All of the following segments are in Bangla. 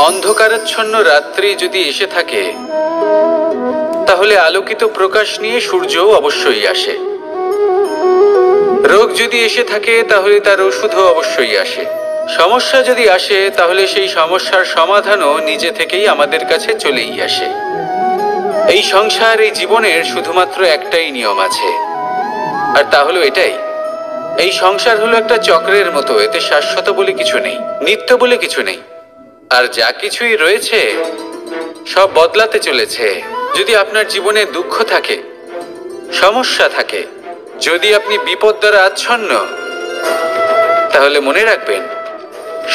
অন্ধকারাচ্ছন্ন রাত্রি যদি এসে থাকে তাহলে আলোকিত প্রকাশ নিয়ে সূর্যও অবশ্যই আসে। রোগ যদি এসে থাকে তাহলে তার ওষুধও অবশ্যই আসে। সমস্যা যদি আসে তাহলে সেই সমস্যার সমাধানও নিজে থেকেই আমাদের কাছে চলেই আসে। এই সংসার, এই জীবনের শুধুমাত্র একটাই নিয়ম আছে, আর তা হলো এটাই, এই সংসার হলো একটা চক্রের মতো। এতে শাশ্বত বলে কিছু নেই, নিত্য বলে কিছু নেই, আর যা কিছুই রয়েছে সব বদলাতে চলেছে। যদি আপনার জীবনে দুঃখ থাকে, সমস্যা থাকে, যদি আপনি বিপদ দ্বারা আচ্ছন্ন, তাহলে মনে রাখবেন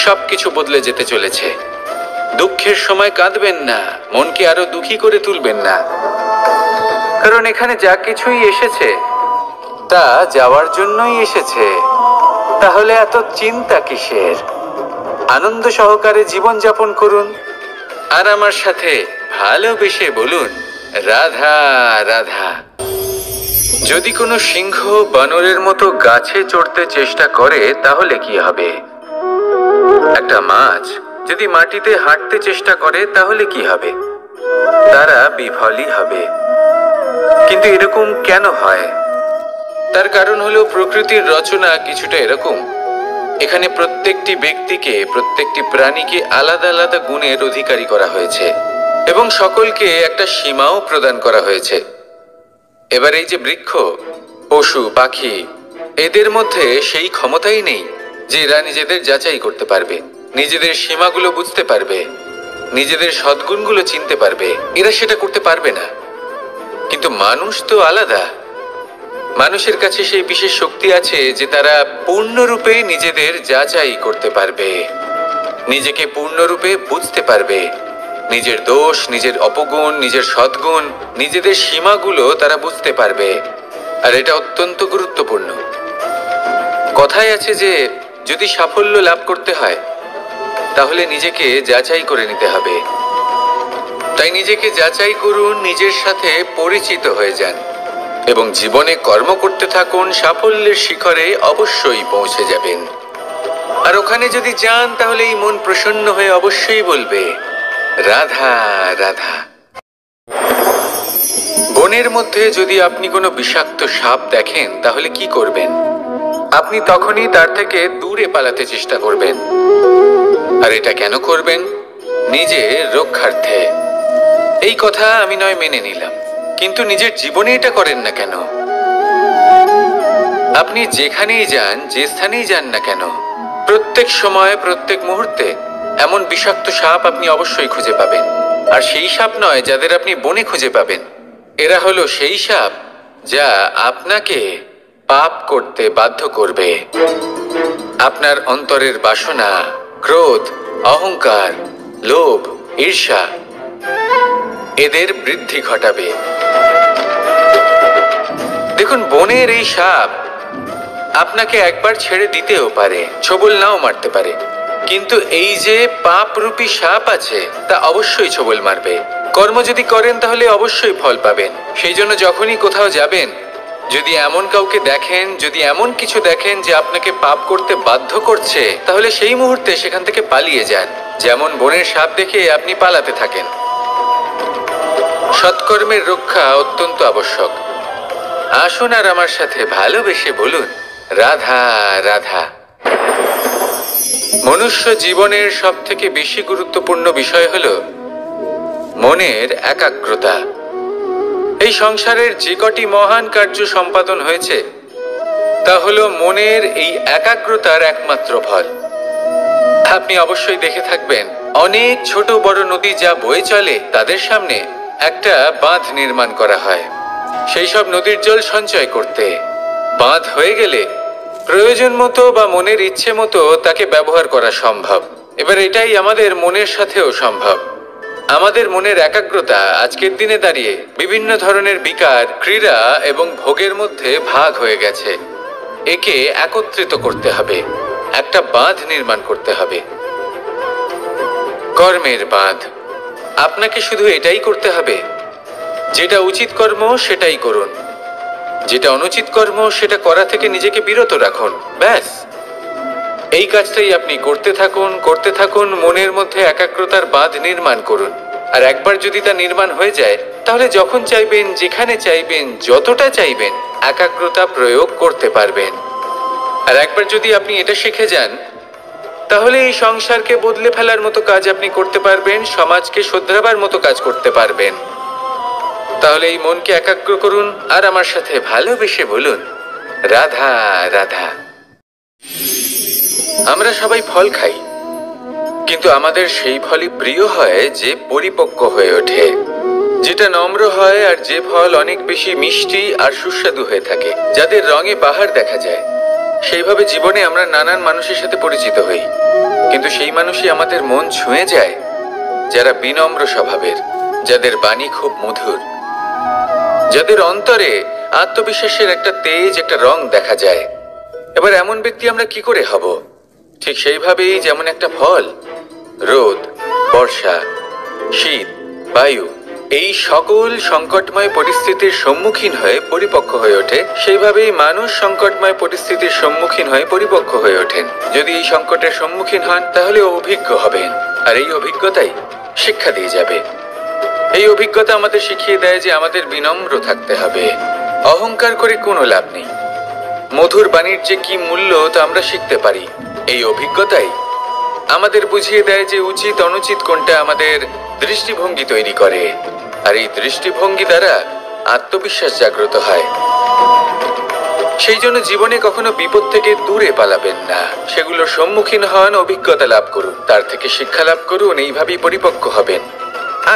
সবকিছু বদলে যেতে চলেছে। দুঃখের সময় কাঁদবেন না, মনকে আরো দুঃখী করে তুলবেন না, কারণ এখানে যা কিছুই এসেছে তা যাওয়ার জন্যই এসেছে। তাহলে এত চিন্তা কিসের? আনন্দ সহকারে জীবন যাপন করুন, আর আমার সাথে ভালোবেসে বলুন রাধা রাধা। যদি কোনো সিংহ বানরের মতো গাছে চড়তে চেষ্টা করে তাহলে কি হবে? একটা মাছ যদি মাটিতে হাঁটতে চেষ্টা করে তাহলে কি হবে? তারা বিফলই হবে। কিন্তু এরকম কেন হয়? তার কারণ হলো প্রকৃতির রচনা কিছুটা এরকম। এখানে প্রত্যেকটি ব্যক্তিকে, প্রত্যেকটি প্রাণীকে আলাদা আলাদা গুণের অধিকারী করা হয়েছে এবং সকলকে একটা সীমাও প্রদান করা হয়েছে। এবার এই যে বৃক্ষ, পশু, পাখি, এদের মধ্যে সেই ক্ষমতাই নেই যে এরা নিজেদের যাচাই করতে পারবে, নিজেদের সীমাগুলো বুঝতে পারবে, নিজেদের সদ্গুণগুলো চিনতে পারবে। এরা সেটা করতে পারবে না। কিন্তু মানুষ তো আলাদা। মানুষের কাছে সেই বিশেষ শক্তি আছে যে তারা পূর্ণরূপে নিজেদের যাচাই করতে পারবে, নিজেকে পূর্ণরূপে বুঝতে পারবে, নিজের দোষ, নিজের অপগুণ, নিজের সদ্গুণ, নিজেদের সীমাগুলো তারা বুঝতে পারবে। আর এটা অত্যন্ত গুরুত্বপূর্ণ। কথায় আছে যে যদি সাফল্য লাভ করতে হয় তাহলে নিজেকে যাচাই করে নিতে হবে। তাই নিজেকে যাচাই করুন, নিজের সাথে পরিচিত হয়ে যান এবং জীবনে কর্ম করতে থাকুন। সাফল্যের শিখরে অবশ্যই পৌঁছে যাবেন। আর ওখানে যদি যান তাহলে এই মন প্রসন্ন হয়ে অবশ্যই বলবে রাধা রাধা। বনের মধ্যে যদি আপনি কোনো বিষাক্ত সাপ দেখেন তাহলে কি করবেন? আপনি তখনই তার থেকে দূরে পালাতে চেষ্টা করবেন। আর এটা কেন করবেন? নিজের রক্ষার্থে। এই কথা আমি নয় মেনে নিলাম, কিন্তু নিজের জীবনে এটা করেন না কেন? আপনি যেখানেই যান, যে স্থানেই যান না কেন, প্রত্যেক সময়, প্রত্যেক মুহূর্তে এমন বিষাক্ত সাপ আপনি অবশ্যই খুঁজে পাবেন। আর সেই সাপ নয় যাদের আপনি বনে খুঁজে পাবেন, এরা হলো সেই সাপ যা আপনাকে পাপ করতে বাধ্য করবে। আপনার অন্তরের বাসনা, ক্রোধ, অহংকার, লোভ, ঈর্ষা, এদের বৃদ্ধি ঘটাবে। দেখুন, বনের এই সাপ আপনাকে একবার ছেড়ে দিতেও পারে, ছোবল নাও মারতে পারে, কিন্তু এই যে পাপরূপী সাপ আছে তা অবশ্যই ছোবল মারবে। কর্ম যদি করেন তাহলে অবশ্যই ফল পাবেন। সেই জন্য যখনই কোথাও যাবেন, যদি এমন কাউকে দেখেন, যদি এমন কিছু দেখেন যে আপনাকে পাপ করতে বাধ্য করছে, তাহলে সেই মুহূর্তে সেখান থেকে পালিয়ে যান। যেমন বনের সাপ দেখে আপনি পালাতে থাকেন। সৎকর্মের রক্ষা অত্যন্ত আবশ্যক। আসুন আর আমার সাথে ভালোবেসে বলুন রাধা রাধা। মনুষ্য জীবনের সব থেকে বেশি গুরুত্বপূর্ণ বিষয় হলো মনের একাগ্রতা। এই সংসারের যে কটি মহান কার্য সম্পাদন হয়েছে তা হলো মনের এই একাগ্রতার একমাত্র ফল। আপনি অবশ্যই দেখে থাকবেন, অনেক ছোট বড় নদী যা বয়ে চলে তাদের সামনে একটা বাঁধ নির্মাণ করা হয় সেই সব নদীর জল সঞ্চয় করতে। বাঁধ হয়ে গেলে প্রয়োজন মতো বা মনের ইচ্ছে মতো তাকে ব্যবহার করা সম্ভব। এবার এটাই আমাদের মনের সাথেও সম্ভব। আমাদের মনের একাগ্রতা আজকের দিনে দাঁড়িয়ে বিভিন্ন ধরনের বিকার, ক্রীড়া এবং ভোগের মধ্যে ভাগ হয়ে গেছে। একে একত্রিত করতে হবে, একটা বাঁধ নির্মাণ করতে হবে, কর্মের বাঁধ। আপনাকে শুধু এটাই করতে হবে, যেটা উচিত কর্ম সেটাই করুন, যেটা অনুচিত কর্ম সেটা করা থেকে নিজেকে বিরত রাখুন, ব্যাস। এই কাজটাই আপনি করতে থাকুন, মনের মধ্যে একাগ্রতার বাঁধ নির্মাণ করুন। আর একবার যদি তা নির্মাণ হয়ে যায়, তাহলে যখন চাইবেন, যেখানে চাইবেন, যতটা চাইবেন, একাগ্রতা প্রয়োগ করতে পারবেন। আর একবার যদি আপনি এটা শিখে যান, তাহলে এই সংসারকে বদলে ফেলার মতো কাজ আপনি করতে পারবেন, সমাজকে শোধরাবার মতো কাজ করতে পারবেন। তাহলে এই মনকে একাগ্র করুন আর আমার সাথে ভালোবেসে বলুন, রাধা রাধা। আমরা সবাই ফল খাই, কিন্তু আমাদের সেই ফলই প্রিয় হয় যে পরিপক্ক হয়ে ওঠে, যেটা নম্র হয়, আর যে ফল অনেক বেশি মিষ্টি আর সুস্বাদু হয়ে থাকে, যাদের রঙে বাহার দেখা যায়। সেইভাবে জীবনে আমরা নানান মানুষের সাথে পরিচিত হই, কিন্তু সেই মানুষই আমাদের মন ছুঁয়ে যায় যারা বিনম্র স্বভাবের, যাদের বাণী খুব মধুর, যাদের অন্তরে আত্মবিশ্বাসের একটা তেজ, একটা রং দেখা যায়। এবার এমন ব্যক্তি আমরা কি করে হব? ঠিক সেইভাবেই যেমন একটা ফল রোদ, বর্ষা, শীত, বায়ু এই সকল সংকটময় পরিস্থিতির সম্মুখীন হয়ে পরিপক্ক হয়ে ওঠে, সেইভাবেই মানুষ সংকটময় পরিস্থিতির সম্মুখীন হয়ে পরিপক্ক হয়ে ওঠেন। যদি এই সংকটের সম্মুখীন হন, তাহলে অভিজ্ঞ হবেন, আর এই অভিজ্ঞতাই শিক্ষা দিয়ে যাবে। এই অভিজ্ঞতা আমাদের শিখিয়ে দেয় যে আমাদের বিনম্র থাকতে হবে, অহংকার করে কোনো লাভ নেই। মধুর বাণীর যে কি মূল্য তা আমরা শিখতে পারি। এই অভিজ্ঞতাই আমাদের বুঝিয়ে দেয় যে উচিত অনুচিত কোনটা, আমাদের দৃষ্টিভঙ্গি তৈরি করে, আর এই দৃষ্টিভঙ্গি দ্বারা আত্মবিশ্বাস জাগ্রত হয়। সেই জন্য জীবনে কখনো বিপদ থেকে দূরে পালাবেন না, সেগুলোর সম্মুখীন হন, অভিজ্ঞতা লাভ করুন, তার থেকে শিক্ষা লাভ করুন, এইভাবেই পরিপক্ক হবেন।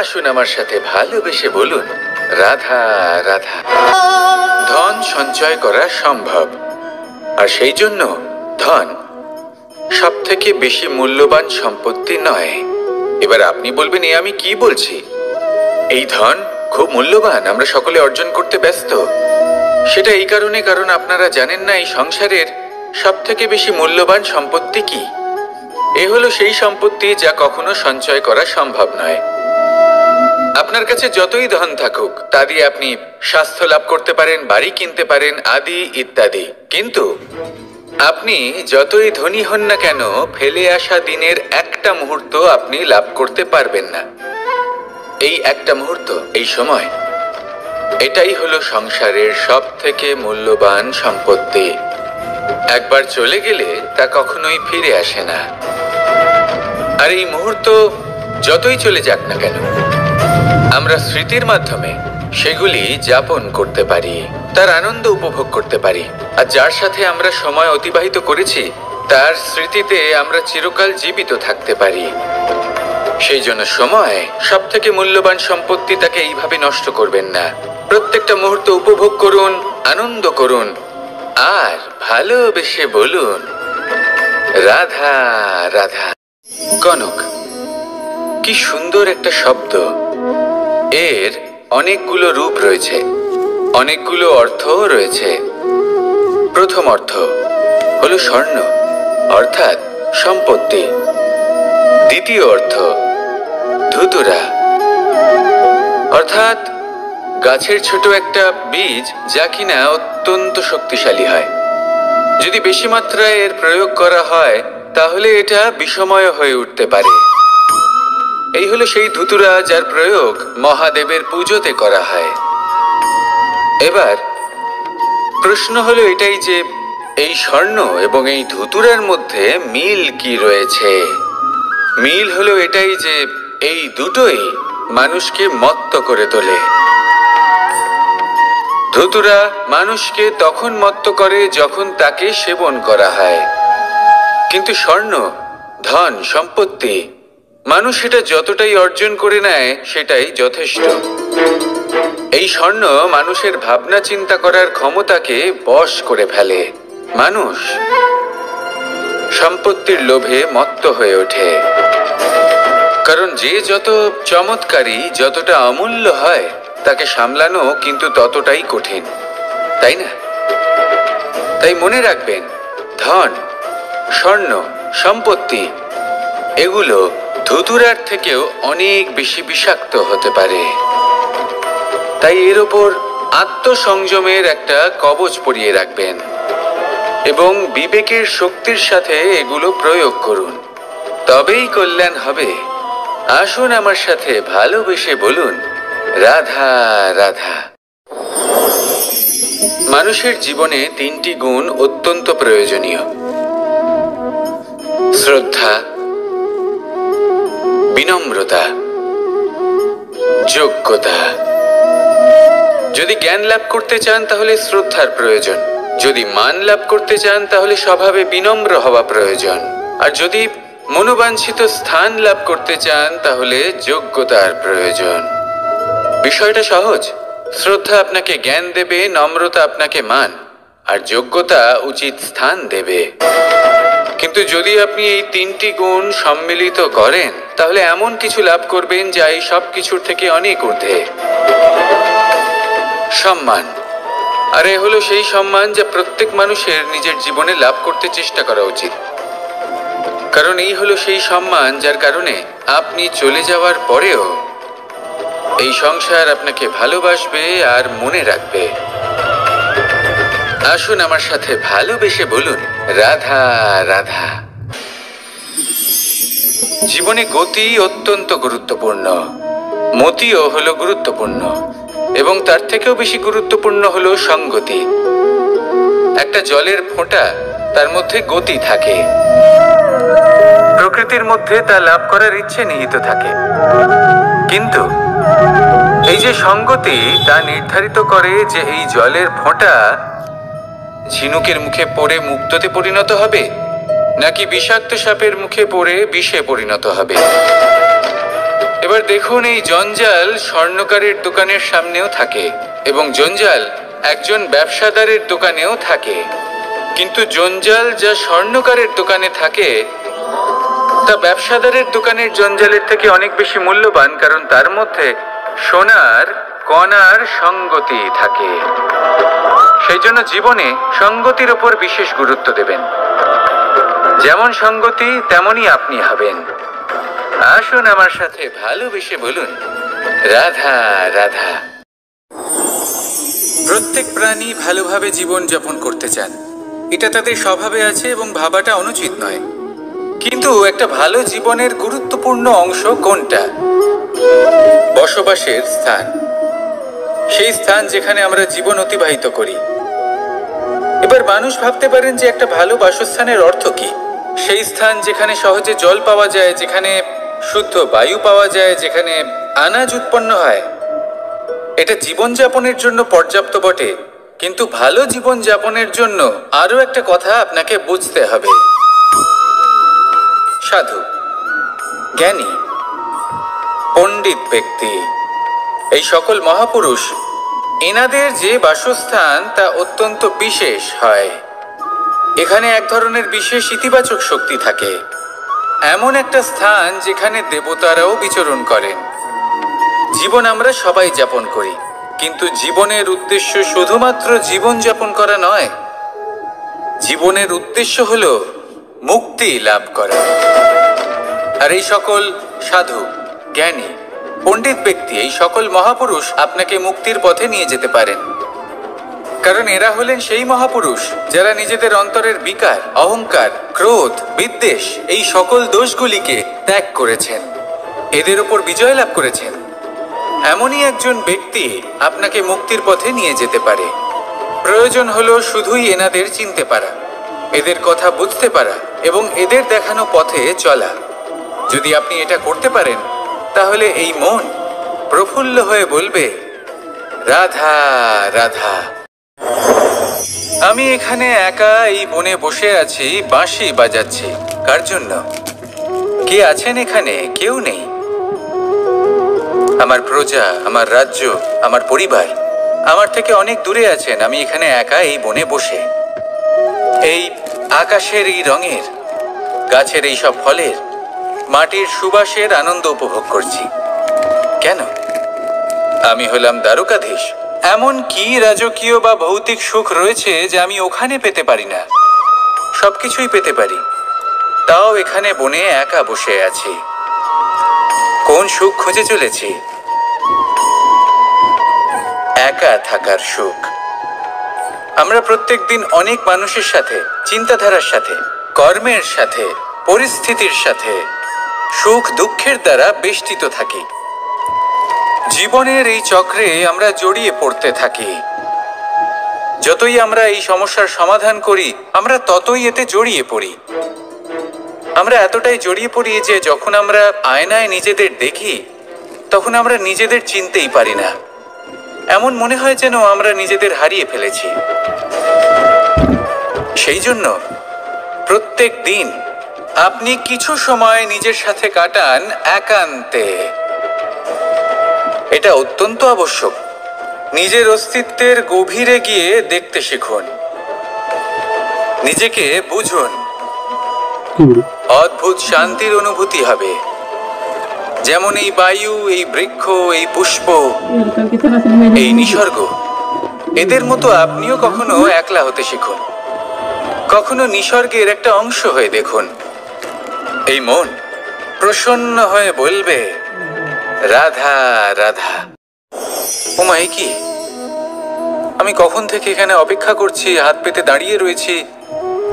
আসুন আমার সাথে ভালোবেসে বলুন, রাধা রাধা। ধন সঞ্চয় করা সম্ভব, আর সেই জন্য ধন সব থেকে বেশি মূল্যবান সম্পত্তি নয়। এবার আপনি বলবেন, এ আমি কি বলছি? এই ধন খুব মূল্যবান, আমরা সকলে অর্জন করতে ব্যস্ত। সেটা এই কারণে, কারণ আপনারা জানেন না এই সংসারের সব থেকে বেশি মূল্যবান সম্পত্তি কি। এ হলো সেই সম্পত্তি যা কখনো সঞ্চয় করা সম্ভব নয়। আপনার কাছে যতই ধন থাকুক, তা দিয়ে আপনি স্বাস্থ্য লাভ করতে পারেন, বাড়ি কিনতে পারেন, আদি ইত্যাদি, কিন্তু আপনি যতই ধনী হন না কেন, ফেলে আসা দিনের একটা মুহূর্ত আপনি লাভ করতে পারবেন না। এই একটা মুহূর্ত, এই সময়, এটাই হলো সংসারের সব থেকে মূল্যবান সম্পত্তি। একবার চলে গেলে তা কখনোই ফিরে আসে না। আর এই মুহূর্ত যতই চলে যাক না কেন, আমরা স্মৃতির মাধ্যমে সেগুলি যাপন করতে পারি, তার আনন্দ উপভোগ করতে পারি। আর যার সাথে আমরা সময় অতিবাহিত করেছি, তার স্মৃতিতে আমরা চিরকাল জীবিত থাকতে পারি। সেই জন্য সময় সব থেকে মূল্যবান সম্পত্তি, তাকে এইভাবে নষ্ট করবেন না। প্রত্যেকটা মুহূর্ত উপভোগ করুন, আনন্দ করুন, আর ভালোবেসে বলুন, রাধা রাধা। কনক, কি সুন্দর একটা শব্দ। এর অনেকগুলো রূপ রয়েছে, অনেকগুলো অর্থও রয়েছে। প্রথম অর্থ হলো স্বর্ণ, অর্থাৎ সম্পত্তি। দ্বিতীয় অর্থ ধুতুরা, অর্থাৎ গাছের ছোট একটা বীজ, যা কিনা অত্যন্ত শক্তিশালী হয়। যদি বেশি মাত্রায় এর প্রয়োগ করা হয়, তাহলে এটা বিষময় হয়ে উঠতে পারে। এই হলো সেই ধুতুরা যার প্রয়োগ মহাদেবের পুজোতে করা হয়। এবার প্রশ্ন হলো এটাই যে এই স্বর্ণ এবং এই ধুতুরার মধ্যে মিল কি রয়েছে। মিল হলো এটাই যে এই দুটোই মানুষকে মত্ত করে তোলে। ধুতুরা মানুষকে তখন মত্ত করে যখন তাকে সেবন করা হয়, কিন্তু স্বর্ণ, ধন, সম্পত্তি, মানুষ সেটা যতটাই অর্জন করে নেয় সেটাই যথেষ্ট। এই স্বর্ণ মানুষের ভাবনা চিন্তা করার ক্ষমতাকে বশ করে ফেলে। মানুষ সম্পত্তির লোভে মত্ত হয়ে ওঠে, কারণ যে যত চমৎকারী, যতটা অমূল্য হয়, তাকে সামলানো কিন্তু ততটাই কঠিন, তাই না? তাই মনে রাখবেন, ধন, স্বর্ণ, সম্পত্তি এগুলো ধুতুরার থেকেও অনেক বেশি বিষাক্ত হতে পারে। তাই এর ওপর আত্মসংযমের একটা কবচ পরিয়ে রাখবেন। এবং বিবেকের শক্তির সাথে এগুলো প্রয়োগ করুন, তবেই কল্যাণ হবে। আসুন আমার সাথে ভালোবেসে বলুন, রাধা রাধা। মানুষের জীবনে 3টি গুণ অত্যন্ত প্রয়োজনীয়: শ্রদ্ধা, বিনম্রতা, যোগ্যতা। যদি জ্ঞান লাভ করতে চান তাহলে শ্রদ্ধার প্রয়োজন, যদি মান লাভ করতে চান তাহলে স্বভাবে বিনম্র হওয়া প্রয়োজন, আর যদি মনোবাঞ্ছিত স্থান লাভ করতে চান তাহলে যোগ্যতার প্রয়োজন। বিষয়টা সহজ। শ্রদ্ধা আপনাকে জ্ঞান দেবে, নম্রতা আপনাকে মান, আর যোগ্যতা উচিত স্থান দেবে। কিন্তু যদি আপনি এই 3টি গুণ সম্মিলিত করেন তাহলে এমন কিছু লাভ করবেন যা এই সব কিছুর থেকে অনেক ঊর্ধ্বে। সম্মান। আর এ হলো সেই সম্মান যা প্রত্যেক মানুষের নিজের জীবনে লাভ করতে চেষ্টা করা উচিত, কারণ এই হলো সেই সম্মান যার কারণে আপনি চলে যাওয়ার পরেও এই সংসার আপনাকে ভালোবাসবে আর মনে রাখবে। আসুন আমার সাথে ভালোবেসে বলুন, রাধা রাধা। জীবনে গতি অত্যন্ত গুরুত্বপূর্ণ, মতিও হলো গুরুত্বপূর্ণ, এবং তার থেকেও বেশি গুরুত্বপূর্ণ হলো সঙ্গতি। একটা জলের ফোঁটা, তার মধ্যে গতি থাকে, প্রকৃতির মধ্যে তা লাভ করার ইচ্ছে নিহিত থাকে, কিন্তু এই যে সঙ্গতি তা নির্ধারিত করে যে এই জলের ফোঁটা ঝিনুকের মুখে পড়ে মুক্তোতে পরিণত হবে নাকি বিষাক্ত সাপের মুখে পড়ে বিষে পরিণত হবে। এবার দেখুন, এই জঞ্জাল স্বর্ণকারের দোকানের সামনেও থাকে এবং জঞ্জাল একজন ব্যবসাদারের দোকানেও থাকে, কিন্তু জঞ্জাল যা স্বর্ণকারের দোকানে থাকে তা ব্যবসাদারের দোকানের জঞ্জালের থেকে অনেক বেশি মূল্যবান, কারণ তার মধ্যে সোনার কণার সঙ্গতি থাকে। সেই জন্য জীবনে সঙ্গতির উপর বিশেষ গুরুত্ব দেবেন। যেমন সঙ্গতি তেমনই আপনি হবেন। আসুন আমার সাথে ভালোবেসে বলুন, রাধা রাধা। প্রত্যেক প্রাণী ভালোভাবে জীবন যাপন করতে চান, এটা তাদের স্বভাবে আছে এবং ভাবাটা অনুচিত নয়। কিন্তু একটা ভালো জীবনের গুরুত্বপূর্ণ অংশ কোনটা? বসবাসের স্থান, সেই স্থান যেখানে আমরা জীবন অতিবাহিত করি। এবার মানুষ ভাবতে পারেন যে একটা ভালো বাসস্থানের অর্থ কি? সেই স্থান যেখানে সহজে জল পাওয়া যায়, যেখানে শুদ্ধ বায়ু পাওয়া যায়, যেখানে আনাজ উৎপন্ন হয়। এটা জীবনযাপনের জন্য পর্যাপ্ত বটে, কিন্তু ভালো জীবনযাপনের জন্য আরো একটা কথা আপনাকে বুঝতে হবে। সাধু, জ্ঞানী, পণ্ডিত ব্যক্তি, এই সকল মহাপুরুষ, এনাদের যে বাসস্থান তা অত্যন্ত বিশেষ হয়। এখানে এক ধরনের বিশেষ ইতিবাচক শক্তি থাকে, এমন একটা স্থান যেখানে দেবতারাও বিচরণ করেন। জীবন আমরা সবাই যাপন করি, কিন্তু জীবনের উদ্দেশ্য শুধুমাত্র জীবন যাপন করা নয়। জীবনের উদ্দেশ্য হলো মুক্তি লাভ করা। আর এই সকল সাধু, জ্ঞানী, পণ্ডিত ব্যক্তি, এই সকল মহাপুরুষ আপনাকে মুক্তির পথে নিয়ে যেতে পারেন, কারণ এরা হলেন সেই মহাপুরুষ যারা নিজেদের অন্তরের বিকার, অহংকার, ক্রোধ, বিদ্বেষ এই সকল দোষগুলিকে ত্যাগ করেছেন, এদের উপর বিজয় লাভ করেছেন। এমনই একজন ব্যক্তি আপনাকে মুক্তির পথে নিয়ে যেতে পারে। প্রয়োজন হলো শুধুই এনাদের চিনতে পারা, এদের কথা বুঝতে পারা এবং এদের দেখানো পথে চলা। যদি আপনি এটা করতে পারেন তাহলে এই মন প্রফুল্ল হয়ে বলবে, রাধা রাধা। আমি এখানে একা এই বনে বসে আছি, বাঁশি বাজাচ্ছি। কার জন্য? কে আছেন এখানে? কেউ নেই। আমার প্রজা, আমার রাজ্য, আমার পরিবার আমার থেকে অনেক দূরে আছেন। আমি এখানে একা এই বনে বসে এই আকাশের এই রঙের, গাছের এই সব ফলের, মাটির সুবাসের আনন্দ উপভোগ করছি। কেন? আমি হলাম দ্বারকাধীশ। এমন কি রাজকীয় বা ভৌতিক সুখ রয়েছে যা আমি ওখানে পেতে পারি না? সবকিছুই পেতে পারি, তাও এখানে বনে একা বসে আছি। কোন সুখ খুঁজে চলেছি? একা থাকার সুখ। আমরা প্রত্যেকদিন অনেক মানুষের সাথে, চিন্তাধারার সাথে, কর্মের সাথে, পরিস্থিতির সাথে, সুখ দুঃখের দ্বারা বেষ্টিত থাকি। জীবনের এই চক্রে আমরা জড়িয়ে পড়তে থাকি। যতই আমরা এই সমস্যার সমাধান করি, আমরা ততই এতে জড়িয়ে পড়ি। আমরা এতটাই জড়িয়ে পড়ি যে যখন আমরা আয়নায় নিজেদের দেখি, তখন আমরা নিজেদের চিনতেই পারি না। এমন মনে হয় যেন আমরা নিজেদের হারিয়ে ফেলেছি। সেই জন্য প্রত্যেক দিন আপনি কিছু সময় নিজের সাথে কাটান একান্তে। এটা অত্যন্ত আবশ্যক। নিজের অস্তিত্বের গভীরে গিয়ে দেখতে শিখুন, নিজেকে বুঝুন। অদ্ভুত শান্তির অনুভূতি হবে। যেমন এই বায়ু, এই বৃক্ষ, এই পুষ্প, এই নিসর্গ, এদের মতো আপনিও কখনো একলা হতে শিখুন। কখনো নিসর্গের একটা অংশ হয়ে দেখুন। এই মন প্রসন্ন হয়ে বলবে, রাধা রাধা। ওমাই কি, আমি কখন থেকে এখানে অপেক্ষা করছি, হাত পেতে দাঁড়িয়ে রয়েছি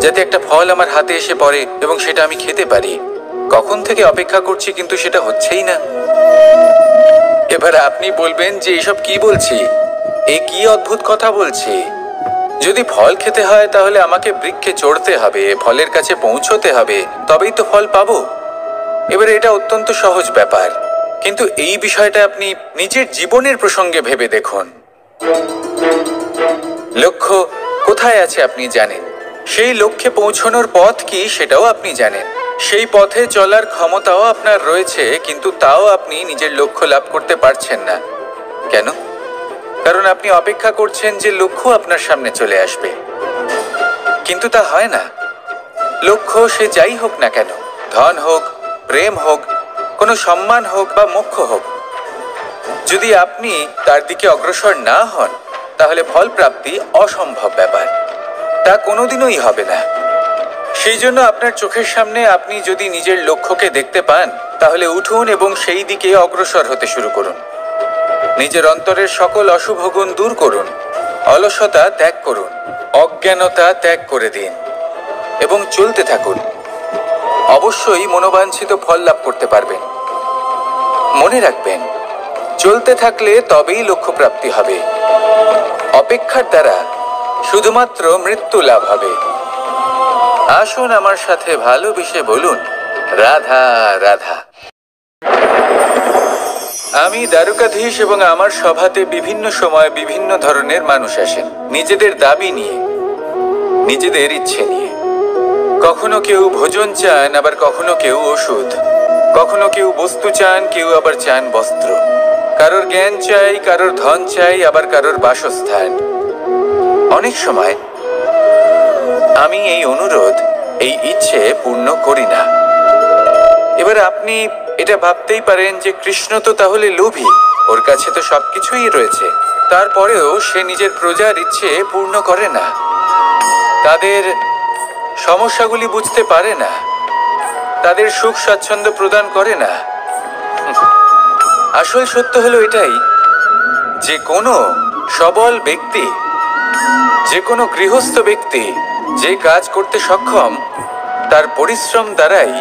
যাতে একটা ফল আমার হাতে এসে পড়ে এবং সেটা আমি খেতে পারি। কখন থেকে অপেক্ষা করছি, কিন্তু সেটা হচ্ছেই না। এবার আপনি বলবেন যে এসব কি বলছি, এ কি অদ্ভুত কথা বলছি। যদি ফল খেতে হয় তাহলে আমাকে বৃক্ষে চড়তে হবে, ফলের কাছে পৌঁছতে হবে, তবেই তো ফল পাবো। এবারে এটা অত্যন্ত সহজ ব্যাপার, কিন্তু এই বিষয়টা আপনি নিজের জীবনের প্রসঙ্গে ভেবে দেখুন। লক্ষ্য কোথায় আছে আপনি জানেন, সেই লক্ষ্যে পৌঁছানোর পথ কি সেটাও আপনি জানেন, সেই পথে চলার ক্ষমতাও আপনার রয়েছে, কিন্তু তাও আপনি নিজের লক্ষ্য লাভ করতে পারছেন না। কেন? কারণ আপনি অপেক্ষা করছেন যে লক্ষ্য আপনার সামনে চলে আসবে, কিন্তু তা হয় না। লক্ষ্য সে যাই হোক না কেন, ধন হোক, প্রেম হোক, কোনো সম্মান হোক বা মোক্ষ হোক, যদি আপনি তার দিকে অগ্রসর না হন তাহলে ফল প্রাপ্তি অসম্ভব ব্যাপার, তা কোনোদিনই হবে না। সেই জন্য আপনার চোখের সামনে আপনি যদি নিজের লক্ষ্যকে দেখতে পান, তাহলে উঠুন এবং সেই দিকে অগ্রসর হতে শুরু করুন। নিজের অন্তরের সকল অশুভ গুণ দূর করুন, অলসতা ত্যাগ করুন, অজ্ঞানতা ত্যাগ করে দিন এবং চলতে থাকুন। অবশ্যই মনোবাঞ্ছিত ফল লাভ করতে পারবেন। মনে রাখবেন, চলতে থাকলে তবেই লক্ষ্য প্রাপ্তি হবে। অপেক্ষার দ্বারা শুধুমাত্র মৃত্যু লাভ হবে। আসুন আমার সাথে ভালোবেসে বলুন, রাধা রাধা। আমি দ্বারকাধীশ এবং আমার সভাতে বিভিন্ন সময় বিভিন্ন ধরনের মানুষ আসেন, নিজেদের দাবি নিয়ে, নিজেদের ইচ্ছে নিয়ে। কখনো কেউ ভোজন চান, আবার কখনো কেউ ওষুধ, কখনো কেউ বস্তু চান, কেউ আবার চান বস্ত্র। কারোর জ্ঞান চাই, কারোর ধন চাই, আবার কারোর বাসস্থান। অনেক সময় আমি এই অনুরোধ, এই ইচ্ছে পূর্ণ করি না। এবার আপনি এটা ভাবতেই পারেন যে কৃষ্ণ তো তাহলে লোভী, ওর কাছে তো সবকিছুই রয়েছে, তারপরেও সে নিজের প্রজার ইচ্ছে পূর্ণ করে না, তাদের সমস্যাগুলি বুঝতে পারে না, তাদের সুখ স্বাচ্ছন্দ্য প্রদান করে না। আসল সত্য হলো এটাই যে কোনো সবল ব্যক্তি, যে কোনো গৃহস্থ ব্যক্তি যে কাজ করতে সক্ষম, তার পরিশ্রম দ্বারাই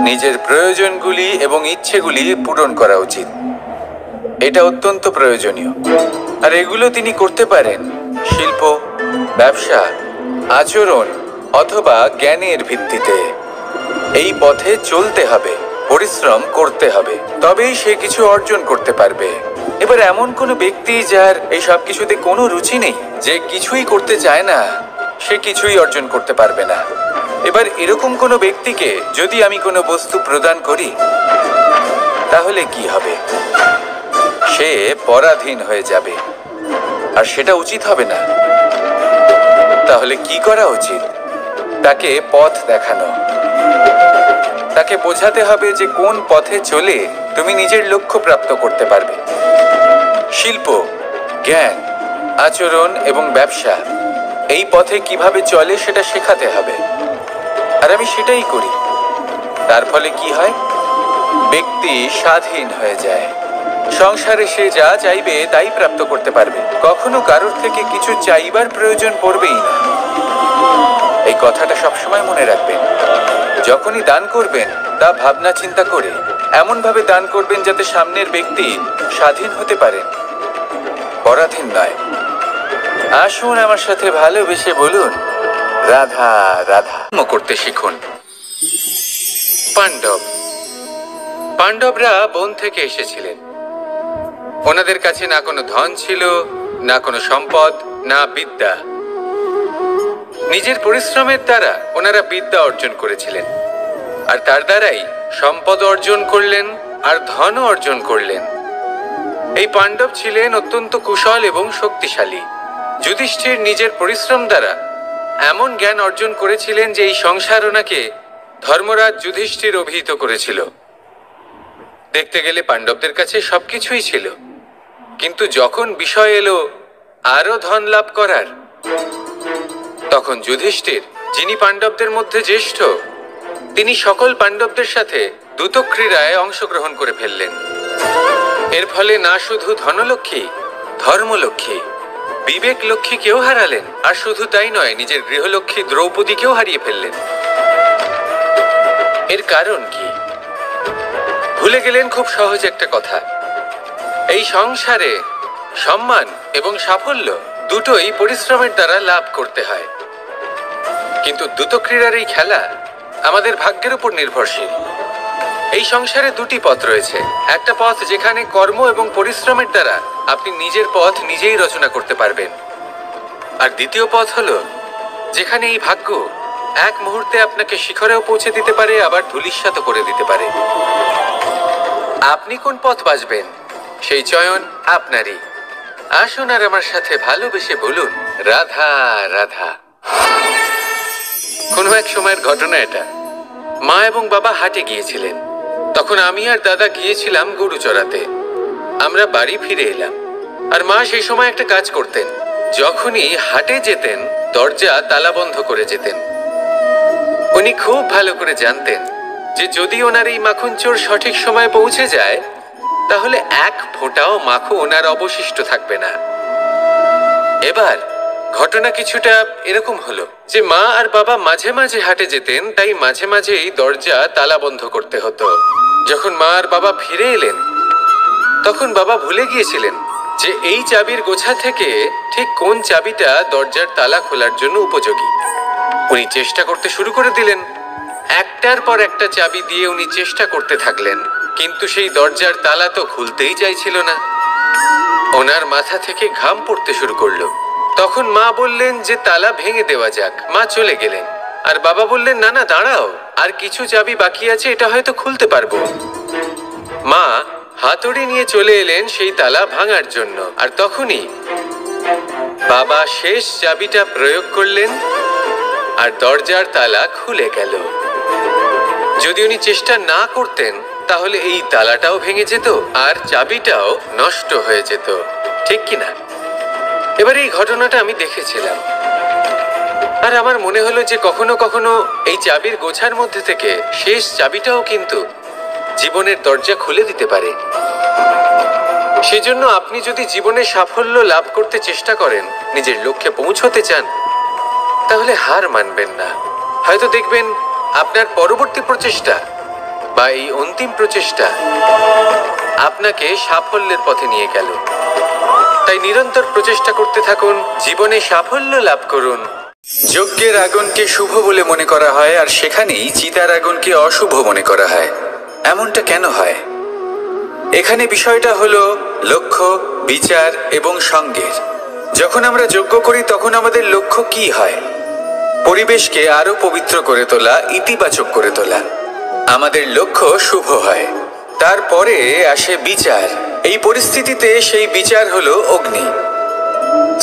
নিজের প্রয়োজনগুলি এবং ইচ্ছেগুলি পূরণ করা উচিত। এটা অত্যন্ত প্রয়োজনীয়, আর এগুলো তিনি করতে পারেন শিল্প, ব্যবসা, আচরণ অথবা জ্ঞানের ভিত্তিতে। এই পথে চলতে হবে, পরিশ্রম করতে হবে, তবেই সে কিছু অর্জন করতে পারবে। এবার এমন কোনো ব্যক্তি যার এই সব কিছুতে কোনো রুচি নেই, যে কিছুই করতে চায় না, সে কিছুই অর্জন করতে পারবে না। এবার এরকম কোনো ব্যক্তিকে যদি আমি কোনো বস্তু প্রদান করি, তাহলে কি হবে? সে পরাধীন হয়ে যাবে, আর সেটা উচিত হবে না। তাহলে কি করা উচিত? তাকে পথ দেখানো, তাকে বোঝাতে হবে যে কোন পথে চলে তুমি নিজের লক্ষ্য প্রাপ্ত করতে পারবে। শিল্প, জ্ঞান, আচরণ এবং ব্যবসা, এই পথে কিভাবে চলে সেটা শেখাতে হবে, আর আমি সেটাই করি। তার ফলে কি হয়? ব্যক্তি স্বাধীন হয়ে যায়। সংসারে সে যা চাইবে তাই প্রাপ্ত করতে পারবে, কখনো কারোর থেকে কিছু চাইবার প্রয়োজন পড়বেই না। এই কথাটা সবসময় মনে রাখবেন। যখনই দান করবেন তা ভাবনা চিন্তা করে এমন ভাবে দান করবেন যাতে সামনের ব্যক্তি স্বাধীন হতে পারেন, পরাধীন নয়। আসুন আমার সাথে ভালোবেসে বলুন রাধা রাধা করতে শিখুন। পাণ্ডবরা বন থেকে এসেছিলেন। ওনাদের কাছে না কোনো ধন ছিল, না কোনো সম্পদ, না বিদ্যা। নিজের পরিশ্রমের দ্বারা ওনারা বিদ্যা অর্জন করেছিলেন, আর তার দ্বারাই সম্পদ অর্জন করলেন আর ধনও অর্জন করলেন। এই পাণ্ডব ছিলেন অত্যন্ত কুশল এবং শক্তিশালী। যুধিষ্ঠির নিজের পরিশ্রম দ্বারা এমন জ্ঞান অর্জন করেছিলেন যে এই সংসার ওনাকে ধর্মরাজ যুধিষ্ঠির অভিহিত করেছিল। দেখতে গেলে পাণ্ডবদের কাছে সবকিছুই ছিল, কিন্তু যখন বিষয় এলো আরো ধন লাভ করার, তখন যুধিষ্ঠির, যিনি পাণ্ডবদের মধ্যে জ্যেষ্ঠ, তিনি সকল পাণ্ডবদের সাথে দ্যুতক্রীড়ায় অংশগ্রহণ করে ফেললেন। এর ফলে না শুধু ধনলক্ষ্মী, ধর্মলক্ষ্মী, বিবেক লক্ষ্মীকেও হারালেন, আর শুধু তাই নয়, নিজের গৃহলক্ষ্মী দ্রৌপদীকেও হারিয়ে ফেললেন। এর কারণ কি? ভুলে গেলেন খুব সহজ একটা কথা। এই সংসারে সম্মান এবং সাফল্য দুটোই পরিশ্রমের দ্বারা লাভ করতে হয়, কিন্তু দ্যুতক্রীড়ার এই খেলা আমাদের ভাগ্যের উপর নির্ভরশীল। এই সংসারে দুটি পথ রয়েছে। একটা পথ যেখানে কর্ম এবং পরিশ্রমের দ্বারা আপনি নিজের পথ নিজেই রচনা করতে পারবেন, আর দ্বিতীয় পথ হলো যেখানে এই ভাগ্য এক মুহূর্তে আপনাকে শিখরেও পৌঁছে দিতে পারে, আবার ধূলিসাৎ করে দিতে পারে। আপনি কোন পথ বাছবেন সেই চয়ন আপনারই। আসুন আর আমার সাথে ভালোবেসে বলুন রাধা রাধা। কোনো এক সময়ের ঘটনা এটা। মা এবং বাবা হাটে গিয়েছিলেন, তখন আমি আর দাদা গিয়েছিলাম গরু চড়াতে। আমরা বাড়ি ফিরে এলাম, আর মা সেই সময় একটা কাজ করতেন। যখনই হাটে যেতেন দরজা তালা বন্ধ করে যেতেন। উনি খুব ভালো করে জানতেন যে যদি ওনার এই মাখন চোর সঠিক সময়ে পৌঁছে যায় তাহলে এক ফোঁটাও মাখন ওনার অবশিষ্ট থাকবে না। এবার ঘটনা কিছুটা এরকম হলো যে মা আর বাবা মাঝে মাঝে হাটে যেতেন, তাই মাঝে মাঝেই দরজা তালা বন্ধ করতে হতো। যখন মা আর বাবা ফিরে এলেন তখন বাবা ভুলে গিয়েছিলেন যে এই চাবির গোছা থেকে ঠিক কোন চাবিটা দরজার তালা খোলার জন্য উপযোগী। উনি চেষ্টা করতে শুরু করে দিলেন। একটার পর একটা চাবি দিয়ে উনি চেষ্টা করতে থাকলেন, কিন্তু সেই দরজার তালা তো খুলতেই চাইছিল না। ওনার মাথা থেকে ঘাম পড়তে শুরু করলো। তখন মা বললেন যে তালা ভেঙে দেওয়া যাক। মা চলে গেলেন, আর বাবা বললেন না না দাঁড়াও, আর কিছু চাবি বাকি আছে, এটা হয়তো খুলতে পারবো। মা হাতুড়ি নিয়ে চলে এলেন সেই তালা ভাঙার জন্য, আর তখনই বাবা শেষ চাবিটা প্রয়োগ করলেন আর দরজার তালা খুলে গেল। যদি উনি চেষ্টা না করতেন তাহলে এই তালাটাও ভেঙে যেত আর চাবিটাও নষ্ট হয়ে যেত, ঠিক কিনা? এবার এই ঘটনাটা আমি দেখেছিলাম, আর আমার মনে হলো যে কখনো কখনো এই চাবির গোছার মধ্যে থেকে শেষ চাবিটাও কিন্তু জীবনের দরজা খুলে দিতে পারে। সেজন্য আপনি যদি জীবনে সাফল্য লাভ করতে চেষ্টা করেন, নিজের লক্ষ্যে পৌঁছতে চান, তাহলে হার মানবেন না। হয়তো দেখবেন আপনার পরবর্তী প্রচেষ্টা বা এই অন্তিম প্রচেষ্টা আপনাকে সাফল্যের পথে নিয়ে গেল। তাই নিরন্তর প্রচেষ্টা করতে থাকুন, জীবনে সাফল্য লাভ করুন। যজ্ঞের আগুনকে শুভ বলে মনে করা হয়, আর সেখানেই চিতার আগুনকে অশুভ মনে করা হয়। এমনটা কেন হয়? এখানে বিষয়টা হলো লক্ষ্য, বিচার এবং সঙ্গের। যখন আমরা যজ্ঞ করি তখন আমাদের লক্ষ্য কি হয়? পরিবেশকে আরো পবিত্র করে তোলা, ইতিবাচক করে তোলা। আমাদের লক্ষ্য শুভ হয়। তারপরে আসে বিচার। এই পরিস্থিতিতে সেই বিচার হলো অগ্নি।